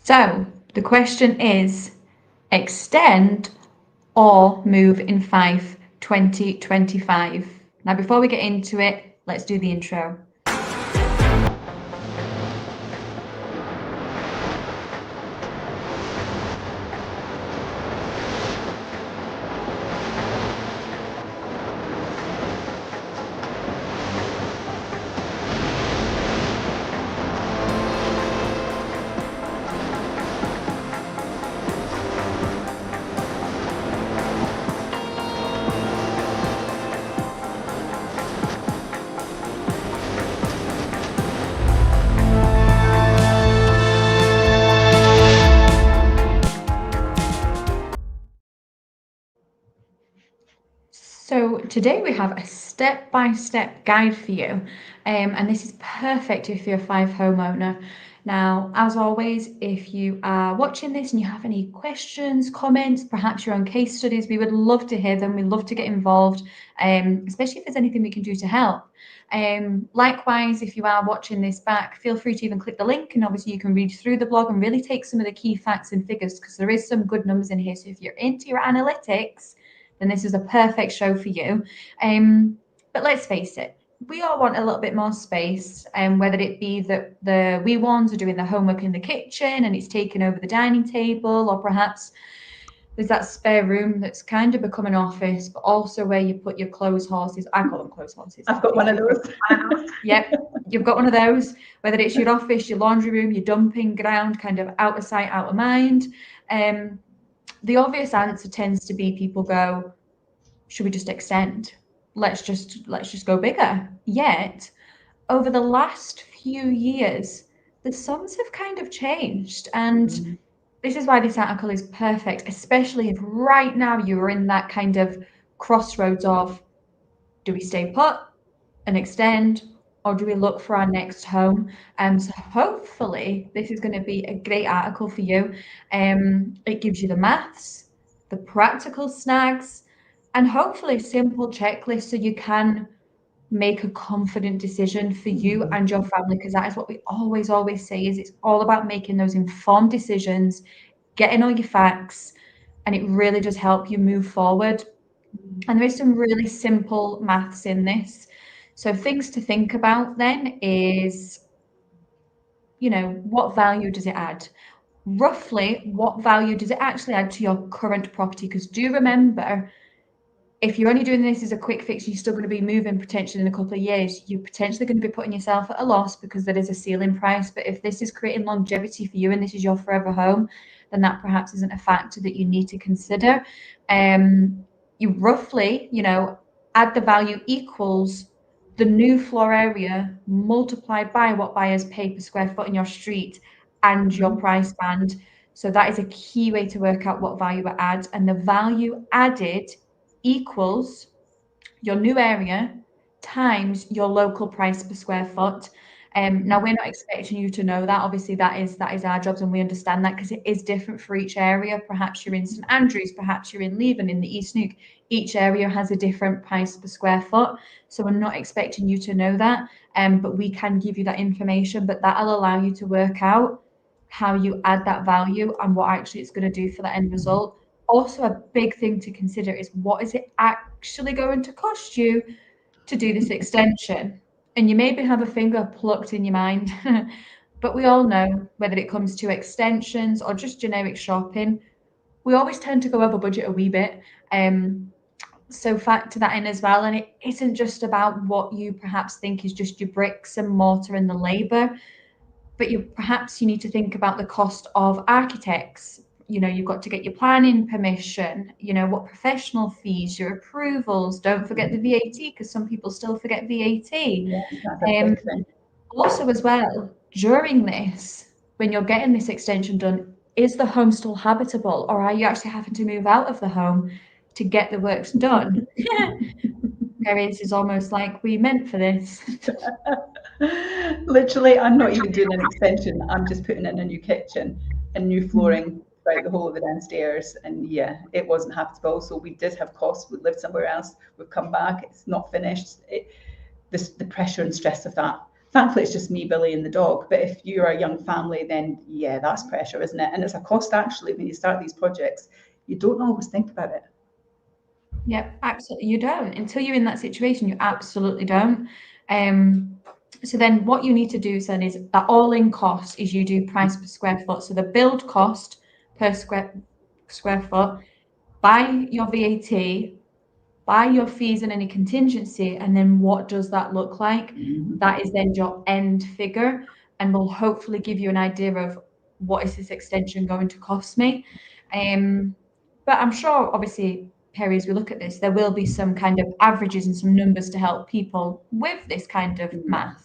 So the question is, extend or move in Fife 2025? Now, before we get into it, let's do the intro. So today we have a step-by-step guide for you, and this is perfect if you're a Fife homeowner. Now, as always, if you are watching this and you have any questions, comments, perhaps your own case studies, we would love to hear them. We love to get involved, especially if there's anything we can do to help. Likewise, if you are watching this back, feel free to even click the link, and obviously you can read through the blog and really take some of the key facts and figures, because there is some good numbers in here. So if you're into your analytics, then this is a perfect show for you. But let's face it, we all want a little bit more space, whether it be that the wee ones are doing the homework in the kitchen and it's taking over the dining table, or perhaps there's that spare room that's kind of become an office, but also where you put your clothes horses. I call them clothes horses. I've got one of those. Yep, you've got one of those, whether it's your office, your laundry room, your dumping ground, kind of out of sight, out of mind. The obvious answer tends to be people go, should we just extend? Let's just go bigger. Yet, over the last few years, the sums have kind of changed. And this is why this article is perfect, especially if right now you're in that kind of crossroads of, do we stay put and extend, or do we look for our next home? So hopefully this is going to be a great article for you. It gives you the maths, the practical snags, and hopefully a simple checklist so you can make a confident decision for you and your family, because that is what we always say, is it's all about making those informed decisions, getting all your facts, and it really does help you move forward. And there is some really simple maths in this. So things to think about then is, what value does it add? Roughly, what value does it actually add to your current property? Because do remember, if you're only doing this as a quick fix, you're still going to be moving potentially in a couple of years. You're potentially going to be putting yourself at a loss because there is a ceiling price. But if this is creating longevity for you and this is your forever home, then that perhaps isn't a factor that you need to consider. You roughly, add the value equals the new floor area multiplied by what buyers pay per square foot in your street and your price band. So that is a key way to work out what value it adds. And the value added equals your new area times your local price per square foot. Now we're not expecting you to know that. Obviously, that is our jobs, and we understand that because it is different for each area. Perhaps you're in St Andrews, perhaps you're in Leven in the East Neuk. Each area has a different price per square foot, so we're not expecting you to know that. But we can give you that information. But that'll allow you to work out how you add that value and what actually it's going to do for the end result. Also, a big thing to consider is, what is it actually going to cost you to do this extension? And you maybe have a finger plucked in your mind, but we all know, whether it comes to extensions or just generic shopping, we always tend to go over budget a wee bit. So factor that in as well. And it isn't just about what you perhaps think is just your bricks and mortar and the labour, but perhaps you need to think about the cost of architects. You've got to get your planning permission, what professional fees, your approvals. Don't forget the VAT, because some people still forget VAT. Yeah, that's a big thing. Also, as well, during this, when you're getting this extension done, is the home still habitable, or are you actually having to move out of the home to get the works done? Perrie, this is almost like we meant for this. Literally, I'm not even doing an extension. I'm just putting in a new kitchen and new flooring throughout the whole of the downstairs. And yeah, it wasn't habitable. So we did have costs. We lived somewhere else. We've come back. It's not finished. The pressure and stress of that. Thankfully, it's just me, Billy, and the dog. But if you're a young family, then yeah, that's pressure, isn't it? And it's a cost actually when you start these projects. You don't always think about it. Yeah, absolutely. You don't. Until you're in that situation, you absolutely don't. So then what you need to do then is that all-in cost is you do price per square foot. So the build cost per square foot, by your VAT, by your fees and any contingency, and then what does that look like? That is then your end figure, and will hopefully give you an idea of what is this extension going to cost me. But I'm sure, obviously, Perry, as we look at this, there will be some kind of averages and some numbers to help people with this kind of math.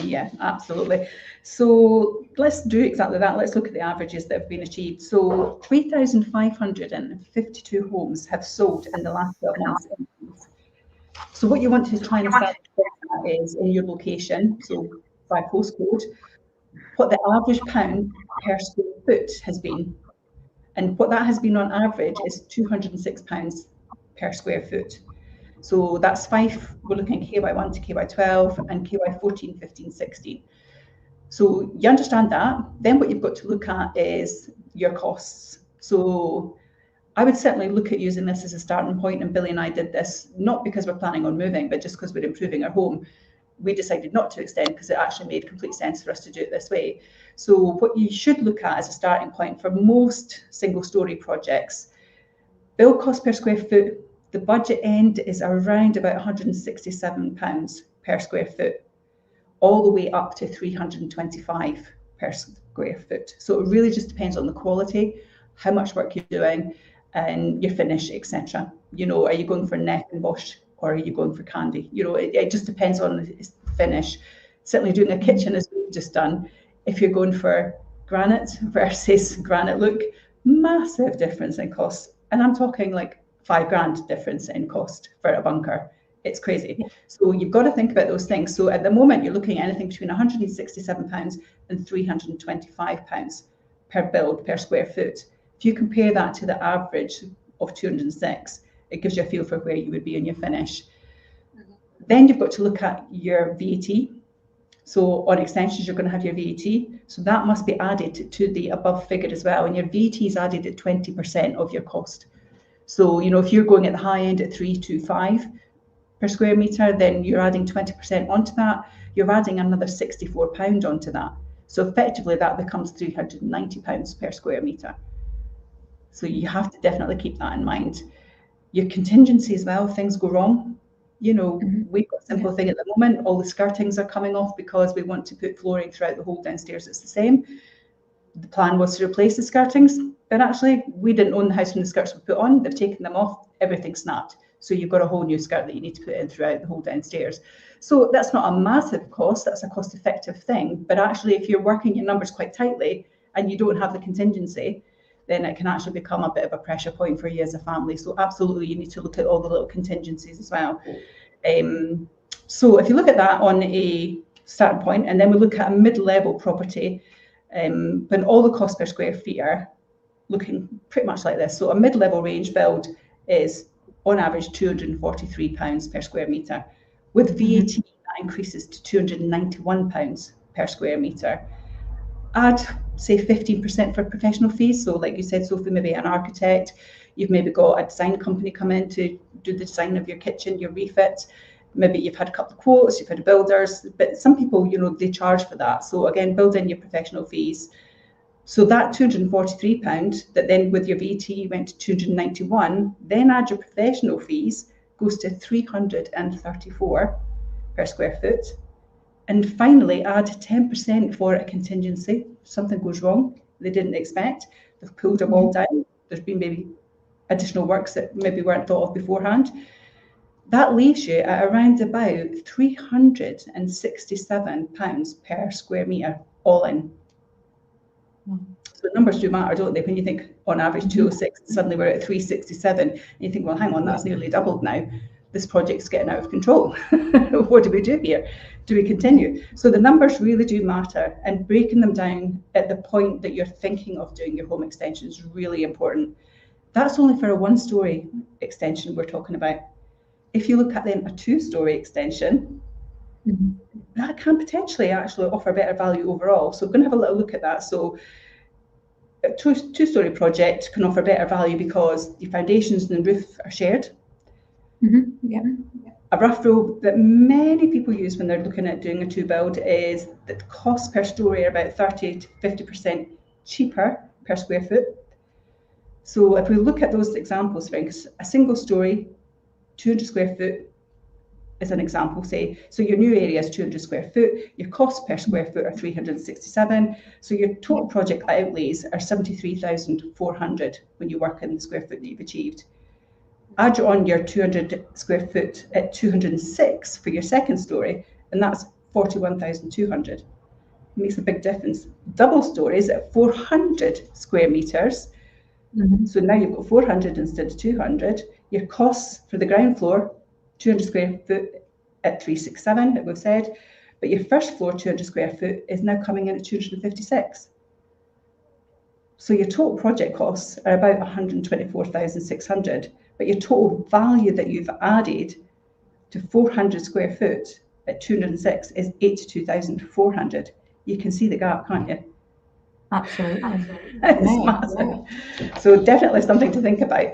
Yeah, absolutely. So let's do exactly that. Let's look at the averages that have been achieved. So 3,552 homes have sold in the last 12 months. So what you want to try and establish is in your location, so by postcode, what the average pound per square foot has been. And what that has been on average is £206 per square foot. So that's Fife, we're looking at KY1 to KY12 and KY14, 15, 16. So you understand that. Then what you've got to look at is your costs. So I would certainly look at using this as a starting point, and Billy and I did this, not because we're planning on moving, but just because we're improving our home. We decided not to extend because it actually made complete sense for us to do it this way. So what you should look at as a starting point for most single story projects, build cost per square foot, the budget end is around about £167 per square foot, all the way up to 325 per square foot. So it really just depends on the quality, how much work you're doing, and your finish, etc. You know, are you going for neck and wash, or are you going for candy? You know, it just depends on the finish. Certainly doing a kitchen, as we've just done, if you're going for granite versus granite look, massive difference in cost. And I'm talking like £5,000 difference in cost for a bunker. It's crazy. So you've got to think about those things. So at the moment, you're looking at anything between £167 and £325 per build per square foot. If you compare that to the average of 206, it gives you a feel for where you would be in your finish. Then you've got to look at your VAT. So on extensions, you're going to have your VAT. So that must be added to the above figure as well. And your VAT is added at 20% of your cost. So, you know, if you're going at the high end at 325 per square metre, then you're adding 20% onto that. You're adding another £64 onto that. So effectively that becomes £390 per square metre. So you have to definitely keep that in mind. Your contingency as well, if things go wrong. You know, we've got a simple thing at the moment. All the skirtings are coming off because we want to put flooring throughout the whole downstairs. It's the same. The plan was to replace the skirtings, but actually we didn't own the house when the skirts were put on. They've taken them off, everything snapped. So you've got a whole new skirt that you need to put in throughout the whole downstairs. So that's not a massive cost, that's a cost effective thing. But actually, if you're working your numbers quite tightly and you don't have the contingency, then it can actually become a bit of a pressure point for you as a family. So absolutely, you need to look at all the little contingencies as well. So if you look at that on a starting point, and then we look at a mid-level property, when all the costs per square feet are looking pretty much like this. So a mid-level range build is on average £243 per square metre. With VAT, that increases to £291 per square metre. Add, say, 15% for professional fees. So like you said, Sophie, maybe an architect, you've maybe got a design company come in to do the design of your kitchen, your refit. Maybe you've had a couple of quotes, you've had builders, but some people, you know, they charge for that. So again, build in your professional fees. So that £243 that then with your VAT went to 291, then add your professional fees, goes to 334 per square foot. And finally, add 10% for a contingency. Something goes wrong, they didn't expect, they've pulled a wall down, there's been maybe additional works that maybe weren't thought of beforehand. That leaves you at around about £367 per square metre, all in. So numbers do matter, don't they? When you think on average 206, suddenly we're at 367, and you think, well, hang on, that's nearly doubled now. This project's getting out of control. What do we do here? Do we continue? So the numbers really do matter, and breaking them down at the point that you're thinking of doing your home extension is really important. That's only for a one-storey extension we're talking about. If you look at then a two-storey extension, that can potentially actually offer better value overall. So we're going to have a little look at that. So a two-story project can offer better value because the foundations and the roof are shared. Yeah. A rough rule that many people use when they're looking at doing a two build is that the costs per story are about 30 to 50% cheaper per square foot. So if we look at those examples, for instance, a single story, 200 square foot is an example, say. So your new area is 200 square foot, your costs per square foot are 367. So your total project outlays are 73,400 when you work in the square foot that you've achieved. Add on your 200 square foot at 206 for your second story, and that's 41,200. It makes a big difference. Double stories at 400 square meters. So now you've got 400 instead of 200. Your costs for the ground floor, 200 square foot at 367, that we've said, but your first floor 200 square foot is now coming in at 256. So your total project costs are about 124,600, but your total value that you've added to 400 square foot at 206 is 82,400. You can see the gap, can't you? Absolutely. It's massive. So definitely something to think about.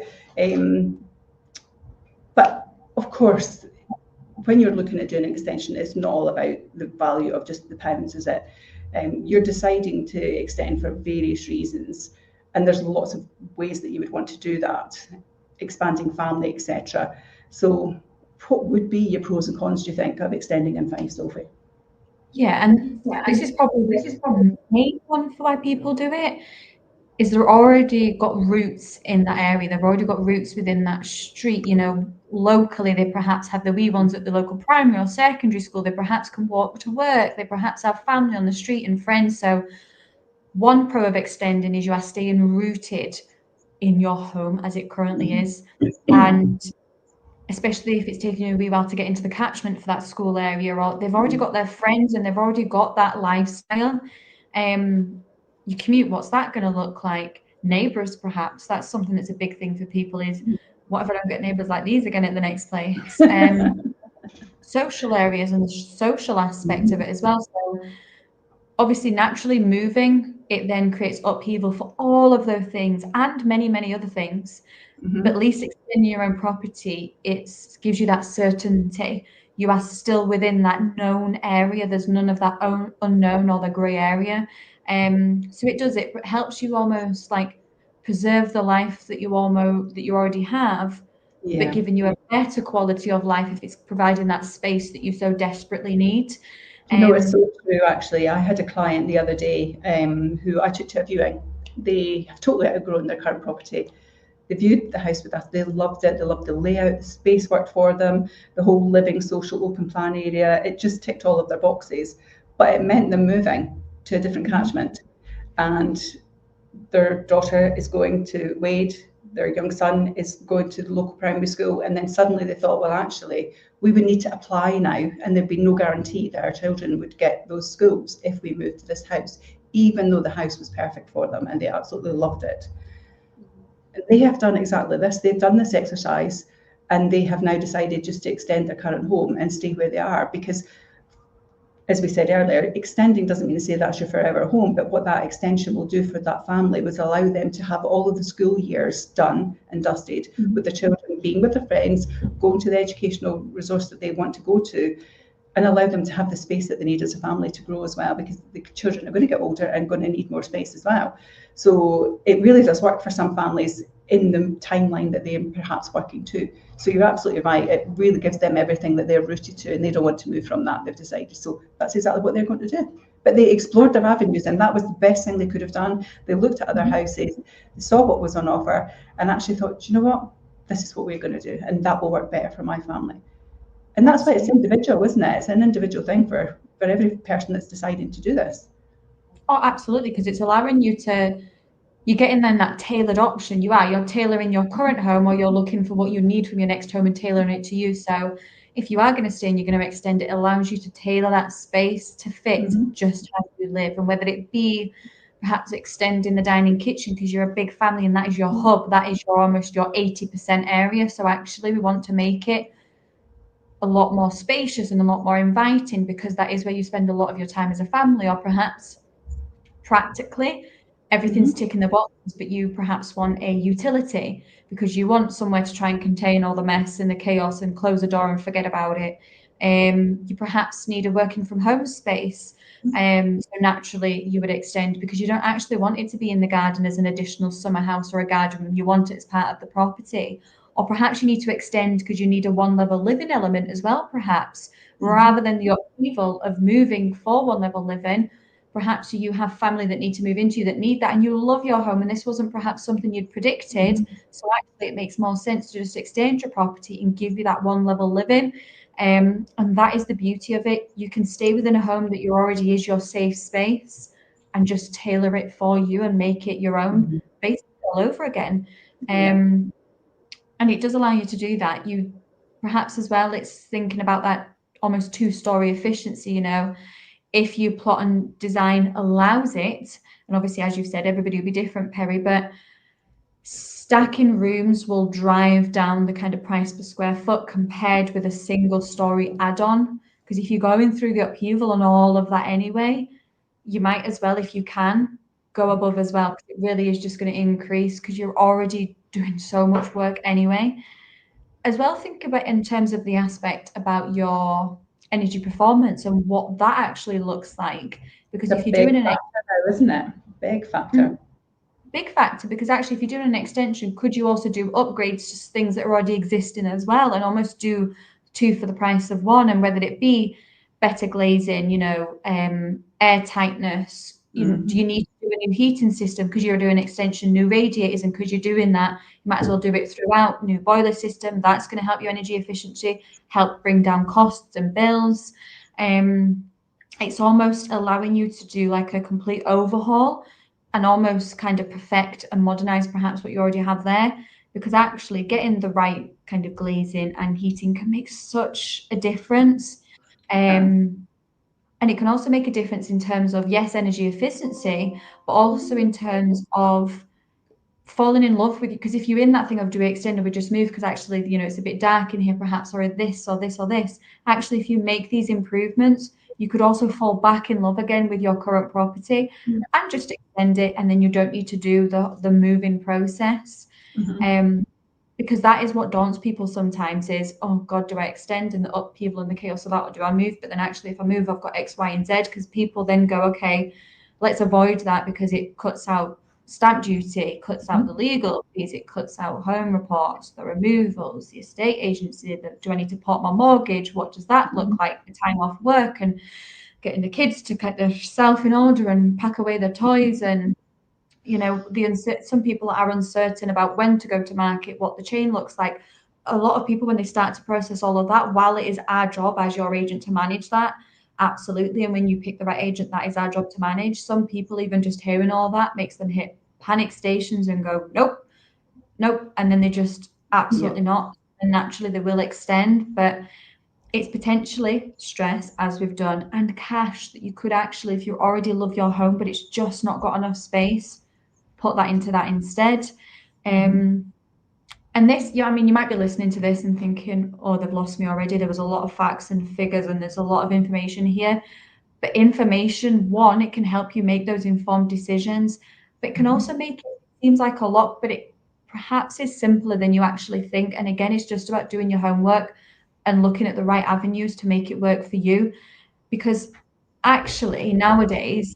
But of course, when you're looking at doing an extension, it's not all about the value of just the pounds, is it? You're deciding to extend for various reasons, and there's lots of ways that you would want to do that, expanding family, etc. So what would be your pros and cons, do you think, of extending in Fife, Sophie? Yeah, and this is probably the main one for why people do it, is they're already got roots in that area. They've already got roots within that street. You know, locally, they perhaps have the wee ones at the local primary or secondary school. They perhaps can walk to work. They perhaps have family on the street and friends. So one pro of extending is you are staying rooted in your home as it currently is. And especially if it's taking you a wee while to get into the catchment for that school area, or they've already got their friends and they've already got that lifestyle. You commute, what's that going to look like? Neighbours, perhaps. That's something that's a big thing for people is, what if I don't get neighbours like these again at the next place? Social areas and the social aspect of it as well. So obviously naturally moving, it then creates upheaval for all of those things and many, many other things. But at least extending your own property, it gives you that certainty. You are still within that known area. There's none of that unknown or the grey area. So it helps you almost like preserve the life that you already have, but giving you a better quality of life if it's providing that space that you so desperately need. You know, it's so true, actually. I had a client the other day who I took to a viewing. They have totally outgrown their current property. They viewed the house with us. They loved it. They loved the layout. The space worked for them. The whole living, social, open plan area. It just ticked all of their boxes. But it meant them moving to a different catchment. And their daughter is going to Wade. Their young son is going to the local primary school. And then suddenly they thought, well, actually, we would need to apply now. And there'd be no guarantee that our children would get those schools if we moved to this house, even though the house was perfect for them and they absolutely loved it. They have done exactly this. They've done this exercise and they have now decided just to extend their current home and stay where they are, because, as we said earlier, extending doesn't mean to say that's your forever home, but what that extension will do for that family was allow them to have all of the school years done and dusted, with the children being with their friends, going to the educational resource that they want to go to, and allow them to have the space that they need as a family to grow as well, because the children are going to get older and going to need more space as well. So it really does work for some families in the timeline that they're perhaps working to. So you're absolutely right. It really gives them everything that they're rooted to, and they don't want to move from that. They've decided. So that's exactly what they're going to do. But they explored their avenues, and that was the best thing they could have done. They looked at other houses, they saw what was on offer, and actually thought, you know what, this is what we're going to do, and that will work better for my family. And that's why it's individual, isn't it? It's an individual thing for every person that's deciding to do this. Oh, absolutely, because it's allowing you to, you're getting then that tailored option. You're tailoring your current home, or you're looking for what you need from your next home and tailoring it to you. So if you are going to stay and you're going to extend it, allows you to tailor that space to fit just how you live. And whether it be perhaps extending the dining kitchen because you're a big family and that is your hub, that is almost your 80% area. So actually we want to make it a lot more spacious and a lot more inviting, because that is where you spend a lot of your time as a family, or perhaps practically everything's ticking the boxes, but you perhaps want a utility because you want somewhere to try and contain all the mess and the chaos and close the door and forget about it. You perhaps need a working from home space. So naturally you would extend because you don't actually want it to be in the garden as an additional summer house or a garden room. You want it as part of the property. Or perhaps you need to extend because you need a one level living element as well, perhaps, rather than the upheaval of moving for one level living. Perhaps you have family that need to move into you that need that, and you love your home, and this wasn't perhaps something you'd predicted. So actually it makes more sense to just extend your property and give you that one level living. And that is the beauty of it. You can stay within a home that you already is your safe space and just tailor it for you and make it your own basically all over again. And it does allow you to do that. You perhaps as well, it's thinking about that almost two-story efficiency, you know, if you plot and design allows it, and obviously, as you've said, everybody will be different, Perrie, but stacking rooms will drive down the kind of price per square foot compared with a single story add-on. Because if you're going through the upheaval and all of that anyway, you might as well, if you can, go above as well. It really is just going to increase because you're already doing so much work anyway. As well, think about in terms of the aspect about your energy performance and what that actually looks like. Because if you're doing an factor, isn't it? Big factor. Big factor, because actually if you're doing an extension, could you also do upgrades to things that are already existing as well and almost do two for the price of one? And whether it be better glazing, you know, air tightness, do you need to do a new heating system because you're doing extension, new radiators, and because you're doing that, you might as well do it throughout. New boiler system, that's going to help your energy efficiency, help bring down costs and bills. It's almost allowing you to do like a complete overhaul and almost kind of perfect and modernize perhaps what you already have there, because actually getting the right kind of glazing and heating can make such a difference. And it can also make a difference in terms of, yes, energy efficiency, but also in terms of falling in love with you. Because if you're in that thing of do we extend or we just move because actually, you know, it's a bit dark in here perhaps, or this or this or this, actually if you make these improvements, you could also fall back in love again with your current property and just extend it, and then you don't need to do the moving process. Because that is what daunts people sometimes is, oh God, do I extend in the upheaval and the chaos of that, or do I move? But then actually if I move, I've got X, Y, and Z, because people then go, okay, let's avoid that because it cuts out stamp duty, it cuts out the legal fees, it cuts out home reports, the removals, the estate agency, do I need to port my mortgage? What does that look like? The time off work and getting the kids to get themselves in order and pack away their toys, and you know, some people are uncertain about when to go to market, what the chain looks like. A lot of people, when they start to process all of that, while it is our job as your agent to manage that, absolutely, and when you pick the right agent, that is our job to manage. Some people, even just hearing all that makes them hit panic stations and go, nope, and then they just absolutely not, and naturally they will extend. But it's potentially stress, as we've done, and cash that you could actually, if you already love your home but it's just not got enough space, put that into that instead. And this, I mean, you might be listening to this and thinking, oh, they've lost me already. There was a lot of facts and figures and there's a lot of information here. But information, one, it can help you make those informed decisions, but it can also make it seems like a lot, but it perhaps is simpler than you actually think. And again, it's just about doing your homework and looking at the right avenues to make it work for you. Because actually nowadays,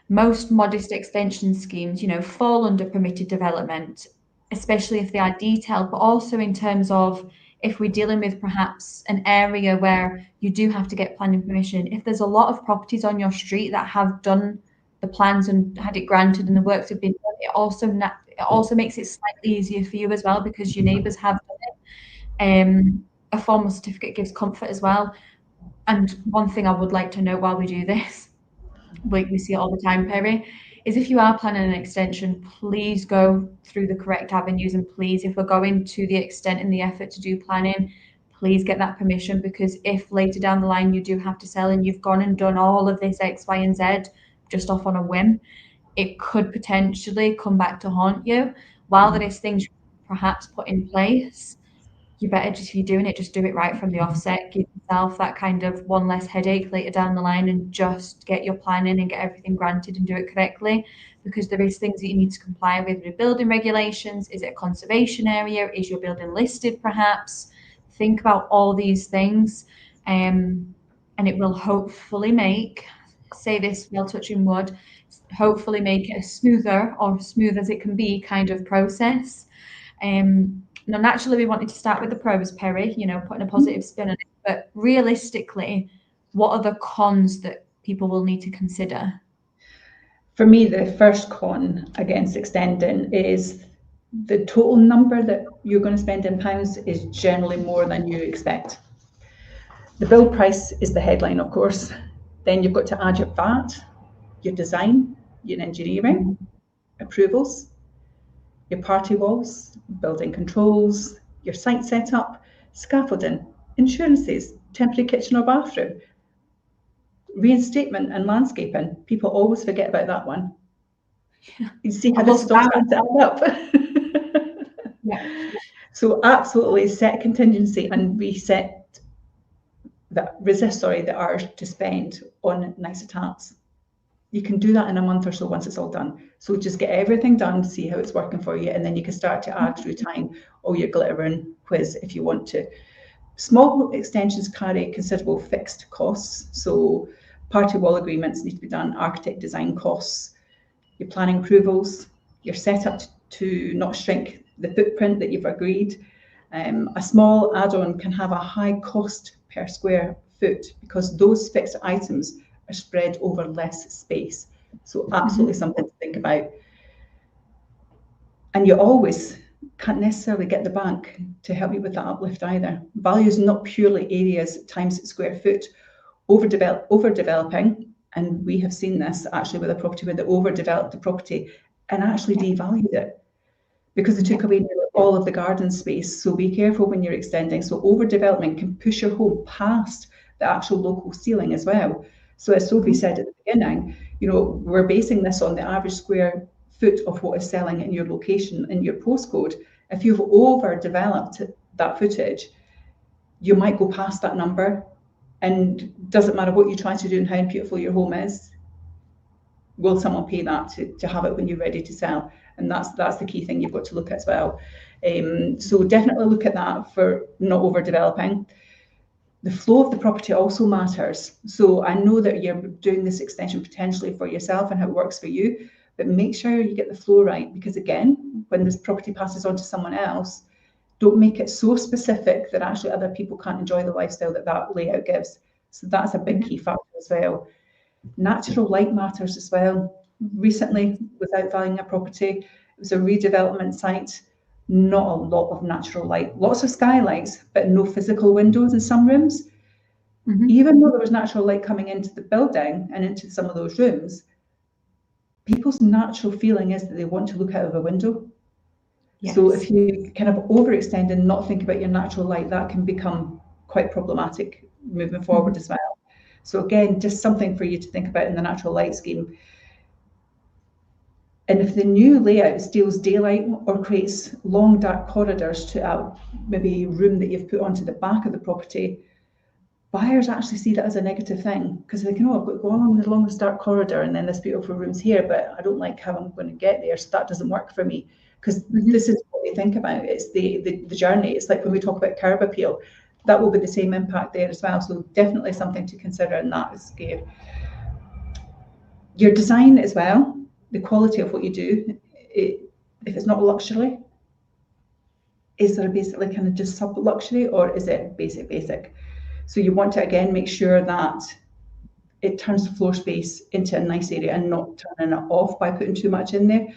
most modest extension schemes, you know, fall under permitted development, especially if they are detailed, but also in terms of if we're dealing with perhaps an area where you do have to get planning permission. If there's a lot of properties on your street that have done the plans and had it granted and the works have been done, it also makes it slightly easier for you as well because your neighbours have done it. A formal certificate gives comfort as well. And one thing I would like to note while we do this, we see it all the time, Perrie, is if you are planning an extension, please go through the correct avenues, and please, if we're going to the extent and the effort to do planning, please get that permission, because if later down the line you do have to sell and you've gone and done all of this X, Y, and Z just off on a whim, it could potentially come back to haunt you. While there is things perhaps put in place, you better just, if you're doing it, just do it right from the offset. Give yourself that kind of one less headache later down the line, and just get your plan in and get everything granted and do it correctly. Because there is things that you need to comply with building regulations. Is it a conservation area? Is your building listed perhaps? Think about all these things, and it will hopefully make, say this while touching wood, hopefully make it a smoother, or smooth as it can be, kind of process. Now, naturally, we wanted to start with the pros, Perrie, putting a positive spin on it. But realistically, what are the cons that people will need to consider? For me, the first con against extending is the total number that you're going to spend in pounds is generally more than you expect. The bill price is the headline, of course. Then you've got to add your VAT, your design, your engineering, approvals, your party walls, building controls, your site setup, scaffolding, insurances, temporary kitchen or bathroom, reinstatement and landscaping. People always forget about that one. You see how this stuff starts to add up. Yeah. So absolutely set contingency and resist the urge to spend on nicer tats. You can do that in a month or so once it's all done. So just get everything done, see how it's working for you, and then you can start to add through time all your glitter and quiz if you want to. Small extensions carry considerable fixed costs. So party wall agreements need to be done, architect design costs, your planning approvals, your setup to not shrink the footprint that you've agreed. A small add-on can have a high cost per square foot because those fixed items are spread over less space. So absolutely something to think about. And you always can't necessarily get the bank to help you with that uplift either. Value is not purely areas times square foot. Overdeveloping, and we have seen this actually with a property where they overdeveloped the property and actually devalued it because they took away all of the garden space. So be careful when you're extending. So overdevelopment can push your home past the actual local ceiling as well. So as Sophie said at the beginning, we're basing this on the average square foot of what is selling in your location, in your postcode. If you've overdeveloped that footage, you might go past that number, and doesn't matter what you try to do and how beautiful your home is, will someone pay that to have it when you're ready to sell? And that's the key thing you've got to look at as well. So definitely look at that for not overdeveloping. The flow of the property also matters. So I know that you're doing this extension potentially for yourself and how it works for you, but make sure you get the flow right, because again, when this property passes on to someone else, don't make it so specific that actually other people can't enjoy the lifestyle that layout gives. So that's a big key factor as well. Natural light matters as well. Recently, without valuing a property, it was a redevelopment site, not a lot of natural light, lots of skylights, but no physical windows in some rooms. Even though there was natural light coming into the building and into some of those rooms, people's natural feeling is that they want to look out of a window. Yes. So if you kind of overextend and not think about your natural light, that can become quite problematic moving forward as well. So again, just something for you to think about in the natural light scheme. And if the new layout steals daylight or creates long dark corridors to maybe a room that you've put onto the back of the property, buyers actually see that as a negative thing, because they can, I've got to go along this dark corridor and then this beautiful room's here, but I don't like how I'm going to get there, so that doesn't work for me. Because this is what they think about. It's the journey. It's like when we talk about curb appeal, that will be the same impact there as well. So definitely something to consider in that scale. Your design as well, the quality of what you do. If it's not luxury, is there basically kind of just sub luxury, or is it basic? So you want to again make sure that it turns the floor space into a nice area and not turning it off by putting too much in there.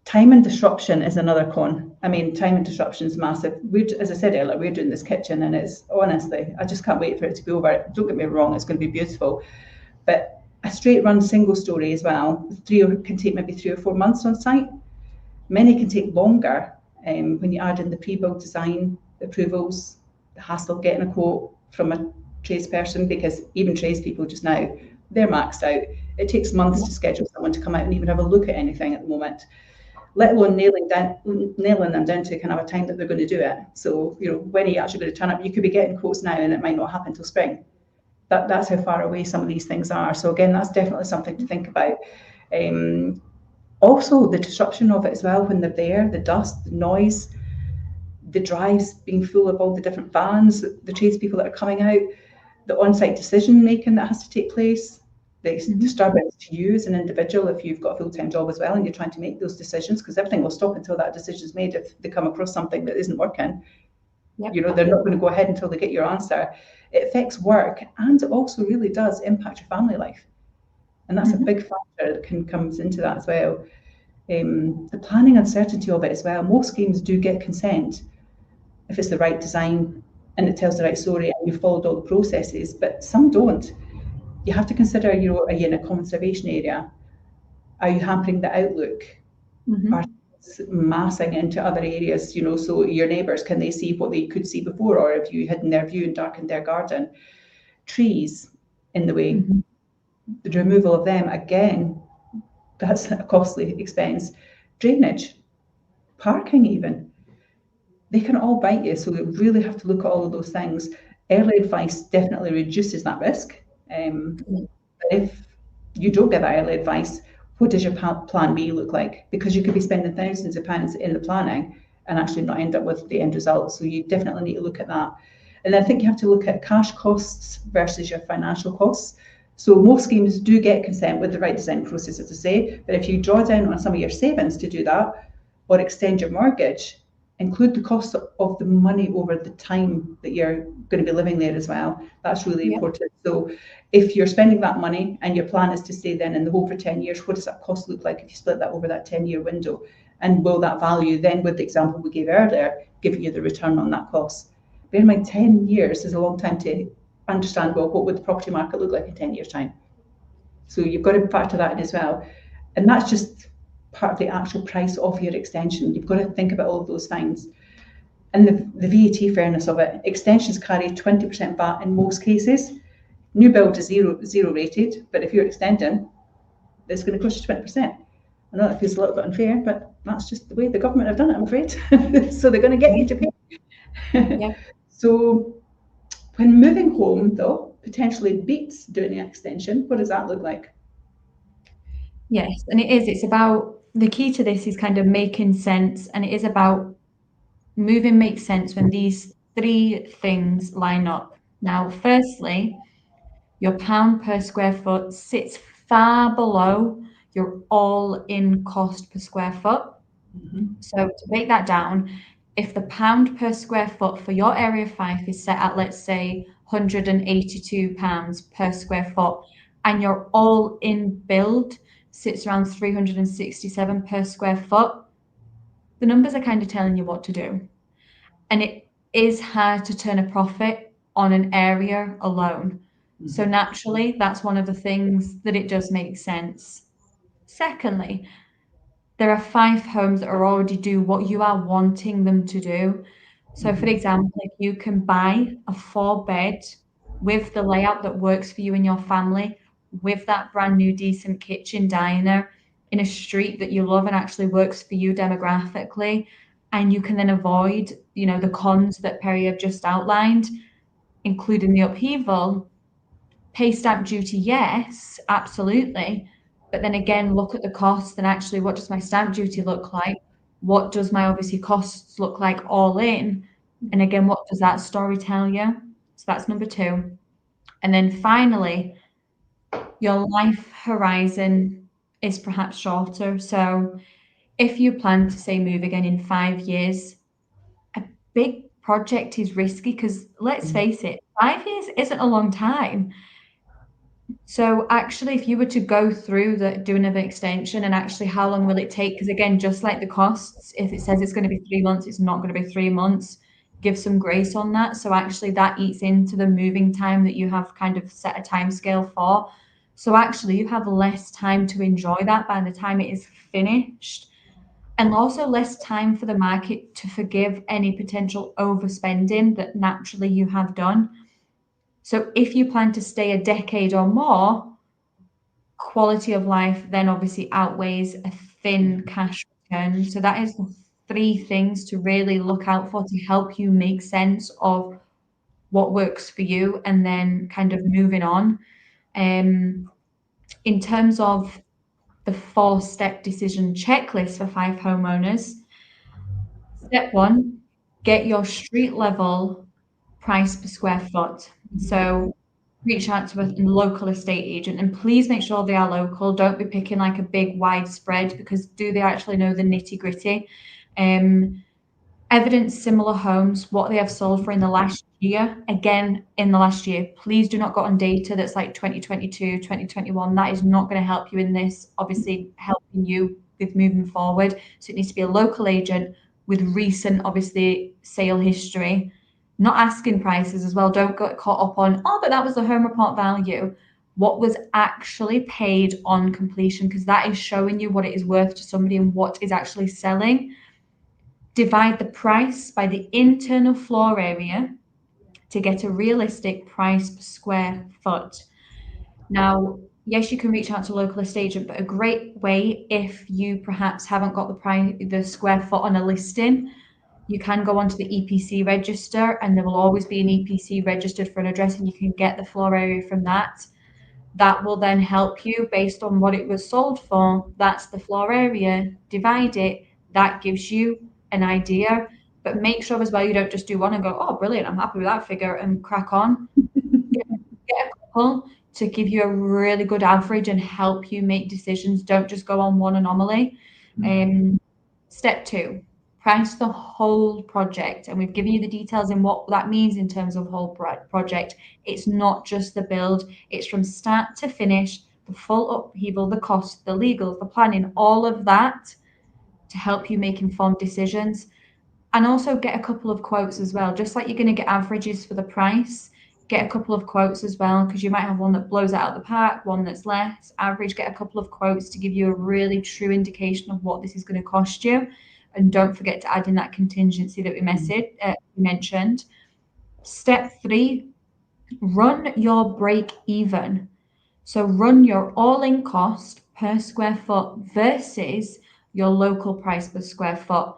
Time and disruption is another con. I mean, time and disruption is massive. As I said earlier, we're doing this kitchen and it's honestly, I just can't wait for it to be over. Don't get me wrong, it's going to be beautiful. But a straight run single story as well, can take maybe 3 or 4 months on site. Many can take longer when you add in the pre-build design, the approvals, the hassle of getting a quote from a tradesperson, because even tradespeople just now, they're maxed out. It takes months to schedule someone to come out and even have a look at anything at the moment. let alone nailing them down to kind of a time that they're going to do it. So, when are you actually going to turn up? You could be getting quotes now and it might not happen till spring. That's how far away some of these things are. So again, that's definitely something to think about. Also, the disruption of it as well when they're there, the dust, the noise, the drives being full of all the different vans, the tradespeople that are coming out, the on-site decision making that has to take place, the disturbance to you as an individual if you've got a full-time job as well and you're trying to make those decisions, because everything will stop until that decision is made. If they come across something that isn't working, they're not going to go ahead until they get your answer. It affects work, and it also really does impact your family life. And that's a big factor that comes into that as well. The planning uncertainty of it as well. Most schemes do get consent if it's the right design and it tells the right story and you've followed all the processes, but some don't. You have to consider, are you in a conservation area? Are you hampering the outlook? Are massing into other areas, so your neighbours, can they see what they could see before, or have you hidden their view and darkened their garden? Trees in the way, the removal of them, again, that's a costly expense. Drainage, parking even, they can all bite you, so we really have to look at all of those things. Early advice definitely reduces that risk. If you don't get that early advice, what does your plan B look like? Because you could be spending thousands of pounds in the planning and actually not end up with the end result. So you definitely need to look at that. And I think you have to look at cash costs versus your financial costs. So most schemes do get consent with the right design process, as I say, but if you draw down on some of your savings to do that or extend your mortgage, include the cost of the money over the time that you're going to be living there as well. That's really important. So if you're spending that money and your plan is to stay then in the home for 10 years, what does that cost look like if you split that over that 10-year window? And will that value then, with the example we gave earlier, give you the return on that cost? Bear in mind, 10 years is a long time to understand, well, what would the property market look like in 10 years' time? So you've got to factor that in as well. And that's just part of the actual price of your extension. You've got to think about all of those things. And the VAT fairness of it. Extensions carry 20% VAT in most cases. New build is zero rated, but if you're extending, it's going to cost you 20%. I know that feels a little bit unfair, but that's just the way the government have done it, I'm afraid. So they're going to get you to pay. So when moving home, though, potentially beats doing the extension, what does that look like? Yes, and it's about, the key to this is kind of making sense, and it is about moving makes sense when these three things line up. Now, firstly, your pound per square foot sits far below your all-in cost per square foot. So to break that down, if the pound per square foot for your area of Fife is set at, let's say, £182 per square foot, and your all-in build sits around 367 per square foot, the numbers are kind of telling you what to do. And it is hard to turn a profit on an area alone. So naturally, that's one of the things that it does make sense. Secondly, there are Fife homes that are already do what you are wanting them to do. So for example, if you can buy a 4-bed with the layout that works for you and your family, with that brand new decent kitchen diner in a street that you love and actually works for you demographically, and you can then avoid, the cons that Perrie have just outlined, including the upheaval, pay stamp duty, yes, absolutely. But then again, look at the cost and actually, what does my stamp duty look like? What does my obviously costs look like all in? And again, what does that story tell you? So that's number 2. And then finally, your life horizon is perhaps shorter. So if you plan to say move again in 5 years, a big project is risky because let's face it, 5 years isn't a long time. So actually, if you were to go through doing an extension, and actually how long will it take? Because again, just like the costs, if it says it's going to be 3 months, it's not going to be 3 months. Give some grace on that. So actually that eats into the moving time that you have kind of set a time scale for. So actually you have less time to enjoy that by the time it is finished. And also less time for the market to forgive any potential overspending that naturally you have done. So if you plan to stay a decade or more, quality of life then obviously outweighs a thin cash return. So that is the 3 things to really look out for to help you make sense of what works for you and then kind of moving on. In terms of the 4-step decision checklist for Fife homeowners, step 1, get your street level price per square foot. So reach out to a local estate agent and please make sure they are local. Don't be picking like a big widespread, because do they actually know the nitty gritty? Evidence similar homes, what they have sold for in the last year. Again, in the last year, please do not go on data that's like 2022, 2021. That is not going to help you in this, obviously helping you with moving forward. So it needs to be a local agent with recent, obviously, sale history. Not asking prices as well. Don't get caught up on, oh, but that was the home report value. What was actually paid on completion, because that is showing you what it is worth to somebody and what is actually selling. Divide the price by the internal floor area to get a realistic price per square foot. Now, yes, you can reach out to a local estate agent, but a great way, if you perhaps haven't got the square foot on a listing, you can go onto the EPC register, and there will always be an EPC registered for an address, and you can get the floor area from that. That will then help you based on what it was sold for. That's the floor area. Divide it. That gives you an idea. But make sure as well you don't just do one and go, oh, brilliant, I'm happy with that figure, and crack on. Get a couple to give you a really good average and help you make decisions. Don't just go on one anomaly. Step 2, price the whole project. And we've given you the details in what that means in terms of whole project. It's not just the build, it's from start to finish, the full upheaval, the cost, the legals, the planning, all of that to help you make informed decisions. And also get a couple of quotes as well. Just like you're going to get averages for the price, get a couple of quotes as well, because you might have one that blows it out of the park, one that's less average. Get a couple of quotes to give you a really true indication of what this is going to cost you. And don't forget to add in that contingency that we mentioned. Step 3, run your break even. So run your all-in cost per square foot versus your local price per square foot.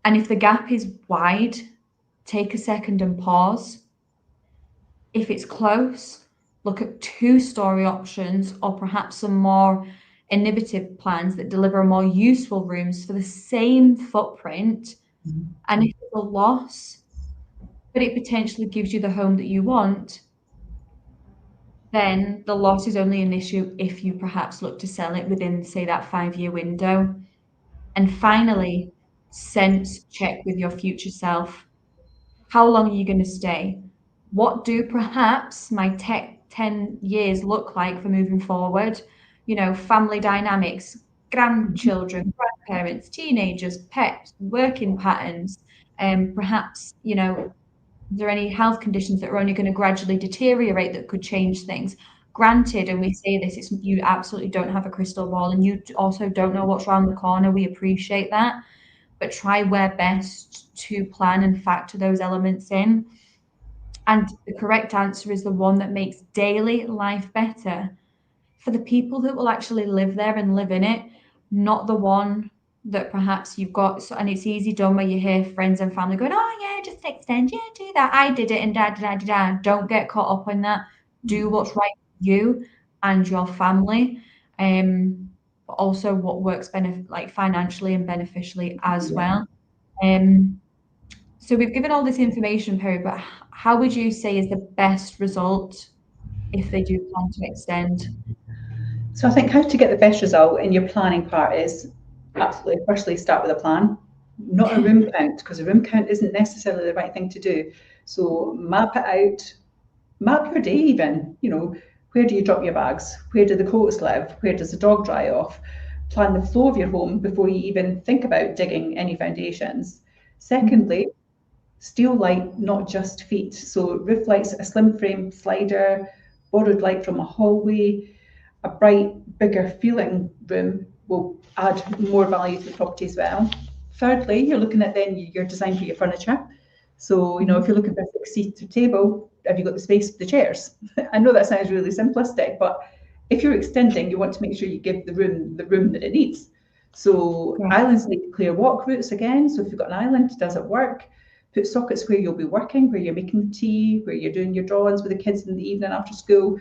And if the gap is wide, take a second and pause. If it's close, look at 2-story options or perhaps some more innovative plans that deliver more useful rooms for the same footprint. And if it's a loss, but it potentially gives you the home that you want, then the loss is only an issue if you perhaps look to sell it within, say, that 5-year window. And finally, sense check with your future self. How long are you going to stay? What do perhaps my 10 years look like for moving forward? You know, family dynamics, grandchildren, grandparents, teenagers, pets, working patterns, and perhaps, you know, are there any health conditions that are only going to gradually deteriorate that could change things? Granted, and we say this, you absolutely don't have a crystal ball, and you also don't know what's around the corner. We appreciate that, but try where best to plan and factor those elements in. And the correct answer is the one that makes daily life better for the people that will actually live there and live in it, not the one that perhaps you've got. So, and it's easy done where you hear friends and family going, oh yeah, just extend, yeah, do that. I did it and da, da, da, da, da. Don't get caught up on that. Do what's right for you and your family. But also what works like financially and beneficially as well. So we've given all this information, Perrie, but how would you say is the best result if they do plan to extend? So I think how to get the best result in your planning part is absolutely, firstly, start with a plan, not a room count, because a room count isn't necessarily the right thing to do. So map it out, map your day even, you know, where do you drop your bags? Where do the coats live? Where does the dog dry off? Plan the flow of your home before you even think about digging any foundations. Secondly, steel light, not just feet. So roof lights, a slim frame slider, borrowed light from a hallway, a bright, bigger feeling room will add more value to the property as well. Thirdly, you're looking at then your design for your furniture. So, you know, if you're looking for a 6-seater table, have you got the space for the chairs? I know that sounds really simplistic, but if you're extending, you want to make sure you give the room that it needs. So Yeah. islands need clear walk routes again. So if you've got an island, does it work? Put sockets where you'll be working, where you're making tea, where you're doing your drawings with the kids in the evening after school.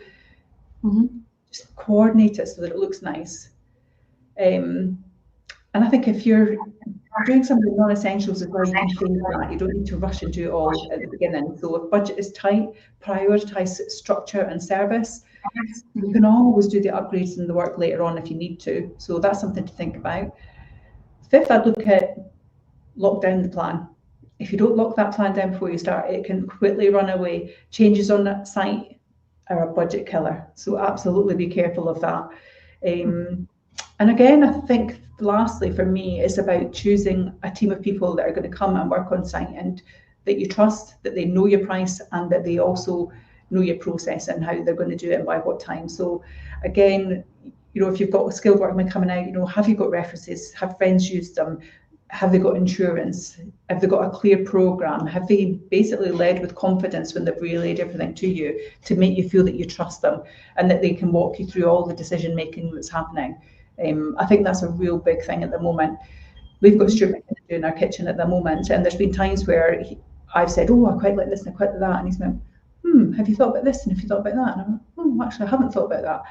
Just coordinate it so that it looks nice. And I think if you're doing some of the non-essentials as well, you can phase that. You don't need to rush and do it all at the beginning. So if budget is tight, prioritise structure and service. You can always do the upgrades and the work later on if you need to. So that's something to think about. Fifth, I'd look at lock down the plan. If you don't lock that plan down before you start, it can quickly run away. Changes on that site are a budget killer. So absolutely be careful of that. And again, I think lastly for me, it's about choosing a team of people that are going to come and work on site and that you trust, that they know your price and that they also know your process and how they're going to do it and by what time. So again, if you've got a skilled workman coming out, have you got references? Have friends used them? Have they got insurance? Have they got a clear program? Have they basically led with confidence when they've relayed everything to you to make you feel that you trust them and that they can walk you through all the decision making that's happening? I think that's a real big thing at the moment. We've got Stuart doing our kitchen at the moment, and there's been times where I've said, "Oh, I quite like this and I quite like that," and he's went, "Have you thought about this and have you thought about that?" And I'm like, "Oh, actually, I haven't thought about that."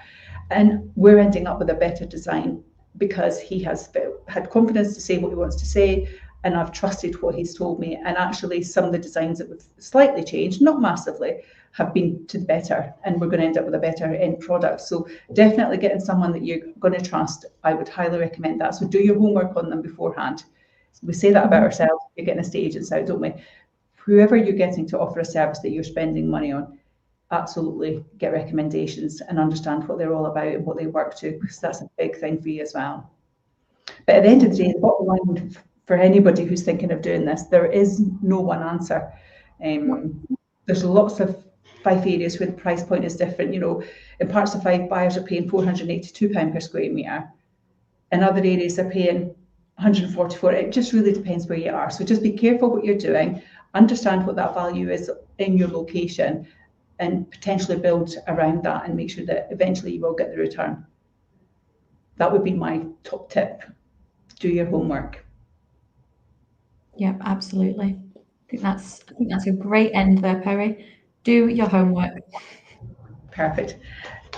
And we're ending up with a better design because he has had confidence to say what he wants to say, and I've trusted what he's told me. And actually, some of the designs that we've slightly changed, not massively, have been to the better, and we're going to end up with a better end product. So definitely getting someone that you're going to trust, I would highly recommend that. So do your homework on them beforehand. We say that about ourselves. You're getting estate agents out, don't we? Whoever you're getting to offer a service that you're spending money on, absolutely get recommendations and understand what they're all about and what they work to, because that's a big thing for you as well. But at the end of the day, the bottom line for anybody who's thinking of doing this, there is no one answer. There's lots of Fife areas where the price point is different. In parts of Fife, buyers are paying £482 per square metre. In other areas, they're paying 144. It just really depends where you are. So just be careful what you're doing, understand what that value is in your location, and potentially build around that and make sure that eventually you will get the return. That would be my top tip. Do your homework. Yep, absolutely. I think that's a great end there, Perrie. Do your homework. Perfect.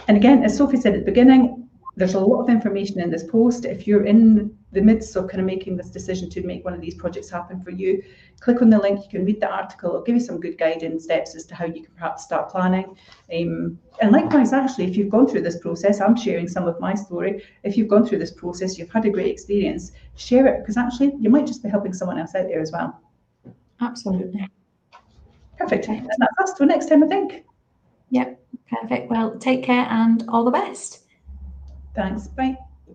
And again, as Sophie said at the beginning, there's a lot of information in this post. If you're in the midst of kind of making this decision to make one of these projects happen for you, click on the link, you can read the article, it'll give you some good guidance steps as to how you can perhaps start planning. And likewise, actually, if you've gone through this process, I'm sharing some of my story. If you've gone through this process, you've had a great experience, share it, because actually you might just be helping someone else out there as well. Absolutely. Perfect. And that's us till next time, I think. Yep, perfect. Well, take care and all the best. Thanks. Bye.